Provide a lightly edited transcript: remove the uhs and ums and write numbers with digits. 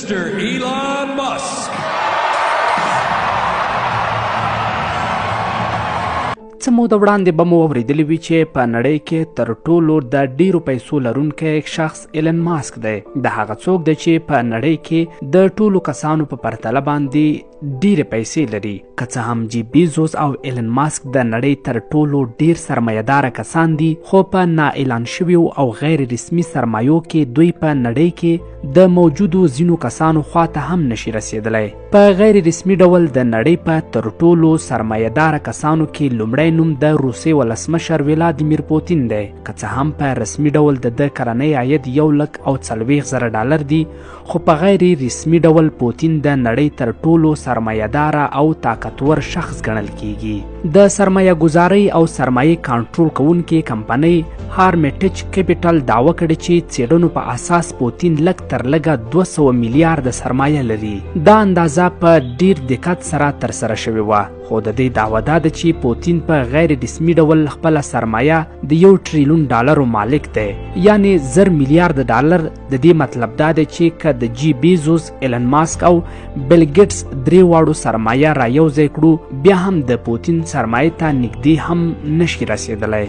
Mr. Elon Musk. څه موده وړاندې به مو اورېدلي وي چې په نړۍ کې تر ټولو د ډیرو پیسو لرونکی شخص ایلن ماسک دی. د هغه څوک دی چې په نړۍ کې د ټولو کسانو په پرتله باندې ډیرې پیسې لري. که څه هم جی بیزوس او ایلن ماسک د نړۍ تر ټولو ډیر سرمایه‌داره کسان دي، خو په نا اعلان شویو او غیر رسمي سرمایو کې دوی په نړۍ کې د موجودو ځینو کسانو خواته هم نشي رسیدلی. په غیر رسمي ډول د نړۍ په تر ټولو سرمایه‌داره کسانو کې لومړی نوم د روسیې ولسمشر ولادیمیر پوتین دی. که څه هم په رسمي ډول د کلنی عاید $140,000 دی، خو په غیر رسمي ډول پوتین د نړۍ تر ټولو سرمایه‌داره او طاقتور شخص ګڼل کیږي. د سرمایه گذارۍ او سرمایې کنټرول کوونکې کمپنۍ هارمیټیج کیپیټل دعوه کړې چې څېړنو په اساس پوتین لږ تر لږه 200 میلیارده سرمایه لري. دا اندازه په ډیر دقت سره ترسره شوې وه، خو د دې دعوه دا ده چې پوتین په غیر رسمي ډول خپله سرمایه د $1 ټریلیون مالک دی، یعنی 1,000 میلیارده ډالر. د دې مطلب دا دی چې که د جی بیزوس، ایلن ماسک او بیل ګیټس درې واړو سرمایه را یوځای کړو، بیا هم د پوتین سرمایې ته نږدې هم نشي رسیدلی.